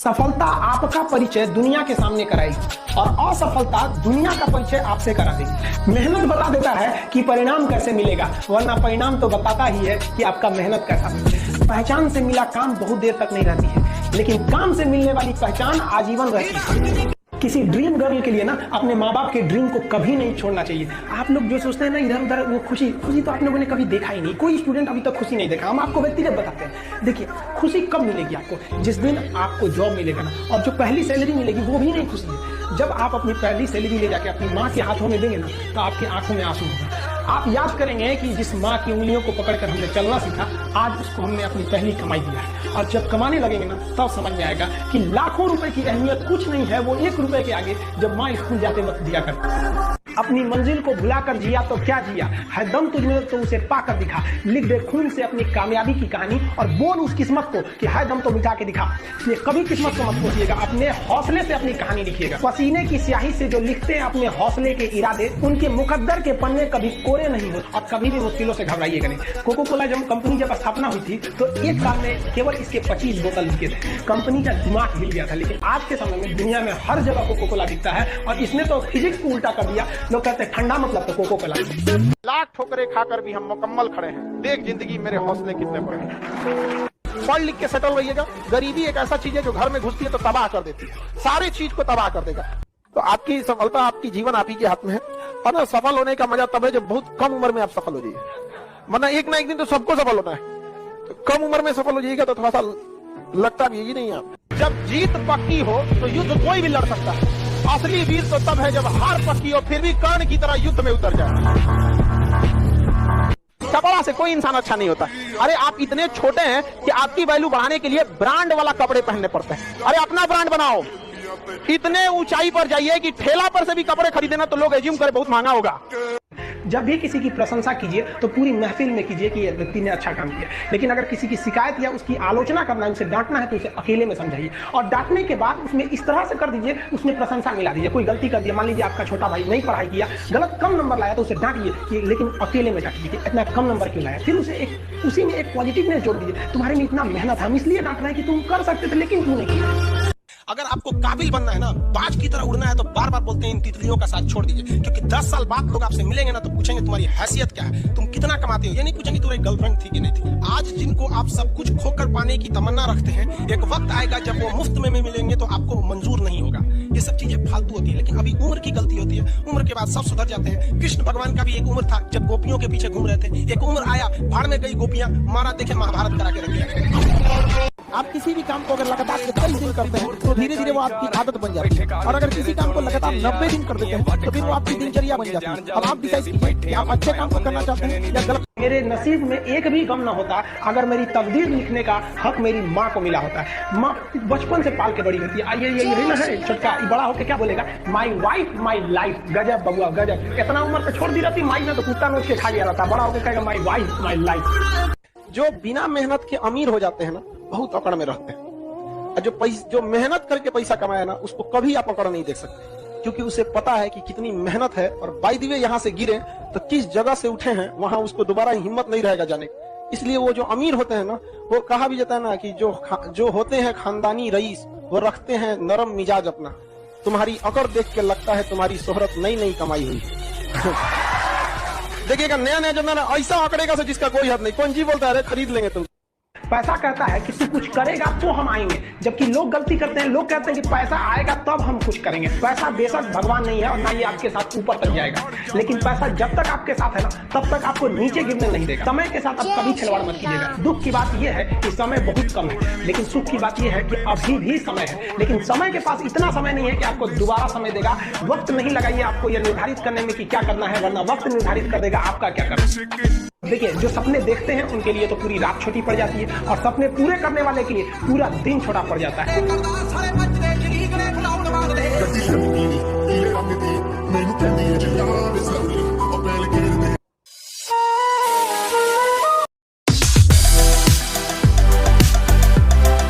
सफलता आपका परिचय दुनिया के सामने कराएगी और असफलता दुनिया का परिचय आपसे करा देगी। मेहनत बता देता है कि परिणाम कैसे मिलेगा, वरना परिणाम तो बताता ही है कि आपका मेहनत कैसा है। पहचान से मिला काम बहुत देर तक नहीं रहती है, लेकिन काम से मिलने वाली पहचान आजीवन रहती है। किसी ड्रीम गर्ल के लिए ना अपने माँ बाप के ड्रीम को कभी नहीं छोड़ना चाहिए। आप लोग जो सोचते हैं ना इधर उधर वो खुशी तो आप लोगों ने कभी देखा ही नहीं। कोई स्टूडेंट अभी तक खुशी नहीं देखा। हम आपको व्यक्तिगत बताते हैं। देखिए, खुशी कब मिलेगी आपको? जिस दिन आपको जॉब मिलेगा ना, और जो पहली सैलरी मिलेगी वो भी नहीं खुशी है। जब आप अपनी पहली सैलरी ले जाके अपनी माँ के हाथों में देंगे ना, तो आपकी आंखों में आंसू होगा। आप याद करेंगे कि जिस माँ की उंगलियों को पकड़कर हमने चलना सीखा, आज उसको हमने अपनी पहली कमाई दिया है। और जब कमाने लगेंगे ना, तब समझ में आएगा कि लाखों रुपए की अहमियत कुछ नहीं है, वो 1 रुपए के आगे जब माँ स्कूल जाते वक्त दिया करती। अपनी मंजिल को भुलाकर जिया तो क्या जिया, है दम तुझमें तो उसे पाकर दिखा। लिख दे खून से अपनी कामयाबी की कहानी और बोल उस किस्मत को कि है दम तो मिटा के दिखा। इसलिए कभी किस्मत को मत कोसिएगा, अपने हौसले से अपनी कहानी लिखिएगा। पसीने की स्याही से जो लिखते हैं अपने हौसले के इरादे, उनके मुकद्दर के पन्ने कभी कोरे नहीं होते। और कभी भी मुश्किलों से घबराइएगा नहीं। कोको कोला जब कंपनी जब स्थापना हुई थी तो एक साल में केवल इसके 25 बोतल बिके थे। कंपनी का दिमाग हिल गया था। लेकिन आज के समय में दुनिया में हर जगह कोको कोला बिकता है और इसने तो फिजिक्स को उल्टा कर दिया। लोग कहते हैं ठंडा मतलब तो कोको कोला। लाख ठोकरें खाकर भी हम मुकम्मल खड़े हैं। देख जिंदगी मेरे हौसले कितने बड़े हैं। पढ़ लिख के सेटल रहिएगा। गरीबी एक ऐसा चीज है जो घर में घुसती है तो तबाह कर देती है, सारी चीज को तबाह कर देगा। तो आपकी सफलता, आपकी जीवन आप ही के हाथ में है। और ना, सफल होने का मजा तब है जब बहुत कम उम्र में आप सफल हो जाइए। वरना एक ना एक दिन तो सबको सफल होना है। तो कम उम्र में सफल हो जाइएगा तो थोड़ा सा लगता भी यही नहीं आप। जब जीत पक्की हो तो युद्ध कोई भी लड़ सकता है। असली वीर तो तब है जब हार पक्की हो फिर भी कर्ण की तरह युद्ध में उतर जाए। कपड़ा से कोई इंसान अच्छा नहीं होता। अरे आप इतने छोटे हैं कि आपकी वैल्यू बढ़ाने के लिए ब्रांड वाला कपड़े पहनने पड़ते हैं। अरे अपना ब्रांड बनाओ। इतने ऊंचाई पर जाइए कि ठेला पर से भी कपड़े खरीदे ना तो लोग एज्यूम करे बहुत महंगा होगा। जब भी किसी की प्रशंसा कीजिए तो पूरी महफिल में कीजिए कि ये व्यक्ति ने अच्छा काम किया। लेकिन अगर किसी की शिकायत या उसकी आलोचना करना है, उसे डांटना है, तो उसे अकेले में समझाइए। और डांटने के बाद उसमें इस तरह से कर दीजिए, उसमें प्रशंसा मिला दीजिए। कोई गलती कर दिया, मान लीजिए आपका छोटा भाई नहीं पढ़ाई किया, गलत कम नंबर लाया, तो उसे डांटिए, लेकिन अकेले में डांटिए कि इतना कम नंबर क्यों लाया। फिर उसे उसी में एक पॉजिटिवनेस जोड़ दीजिए। तुम्हारे में इतना मेहनत है, हम इसलिए डांट रहे हैं कि तुम कर सकते थे लेकिन क्यों नहीं किया। अगर आपको काबिल बनना है ना, बाज की तरह उड़ना है, तो बार बार बोलते हैं इन तितलियों का साथ छोड़ दीजिए। क्योंकि 10 साल बाद लोग आपसे मिलेंगे ना तो पूछेंगे तुम्हारी हैसियत क्या है, तुम कितना कमाते हो। ये नहीं पूछेंगे तुम्हारी गर्लफ्रेंड थी कि नहीं थी। आज जिनको आप सब कुछ खोकर पाने की तमन्ना रखते हैं, एक वक्त आएगा जब वो मुफ्त में मिलेंगे तो आपको मंजूर नहीं होगा। ये सब चीजें फालतू होती है, लेकिन अभी उम्र की गलती होती है। उम्र के बाद सब सुधर जाते हैं। कृष्ण भगवान का भी एक उम्र था जब गोपियों के पीछे घूम रहे थे। एक उम्र आया, भाड़ में गई गोपियां, मारा देखे महाभारत करा के रख दिया। आप किसी भी काम को अगर लगातार 21 दिन करते हैं तो धीरे धीरे वो आपकी आदत बन जाती है। और अगर किसी काम को लगातार 90 दिन कर देते हैं तो फिर वो आपकी दिनचर्या बन जाती है। अब आप डिसाइड कीजिए कि आप अच्छे काम को करना चाहते हैं या गलत। मेरे नसीब में एक भी गम ना होता अगर मेरी तकदीर लिखने का हक मेरी माँ को मिला होता है। माँ बचपन से पाल के बड़ी होती है। यही ना है छोटका, बड़ा होकर क्या बोलेगा, माई वाइफ माई लाइफ। गजब बबुआ गजब। इतना उम्र पे छोड़ दी रहती माई ने तो कुत्ता नोच के खा लिया रहता। बड़ा होकर कहेगा माई वाइफ माई लाइफ। जो बिना मेहनत के अमीर हो जाते हैं ना, बहुत अकड़ में रहते हैं। जो मेहनत करके पैसा कमाया ना, उसको कभी आप अकड़ नहीं देख सकते। क्योंकि उसे पता है कि कितनी मेहनत है। और बाय द वे यहाँ से गिरे तो किस जगह से उठे हैं वहां उसको दोबारा हिम्मत नहीं रहेगा जाने की। इसलिए वो जो अमीर होते हैं ना, वो कहा भी जाता है ना कि जो होते हैं खानदानी रईस, वो रखते हैं नरम मिजाज अपना। तुम्हारी अकड़ देख के लगता है तुम्हारी शोहरत नई नई कमाई हुई। देखिएगा नया नया जमाना ऐसा आंकड़ेगा से जिसका कोई हद नहीं। कौन जी बोलता है अरे खरीद लेंगे तुम। पैसा कहता है कि तू कुछ करेगा तो हम आएंगे, जबकि लोग गलती करते हैं। लोग कहते हैं कि पैसा आएगा तब हम कुछ करेंगे। पैसा बेशक भगवान नहीं है और ना ये आपके साथ ऊपर तक जाएगा, लेकिन पैसा जब तक आपके साथ है ना, तब तक आपको नीचे गिरने नहीं देगा। समय के साथ आप कभी खिलवाड़ मत कीजिएगा। दुख की बात यह है कि समय बहुत कम है, लेकिन सुख की बात यह है कि अभी भी समय है। लेकिन समय के पास इतना समय नहीं है कि आपको दोबारा समय देगा। वक्त नहीं लगाइए आपको यह निर्धारित करने में कि क्या करना है, वरना वक्त निर्धारित कर देगा आपका क्या करना। देखिए, जो सपने देखते हैं उनके लिए तो पूरी रात छोटी पड़ जाती है और सपने पूरे करने वाले के लिए पूरा दिन छोटा पड़ जाता है।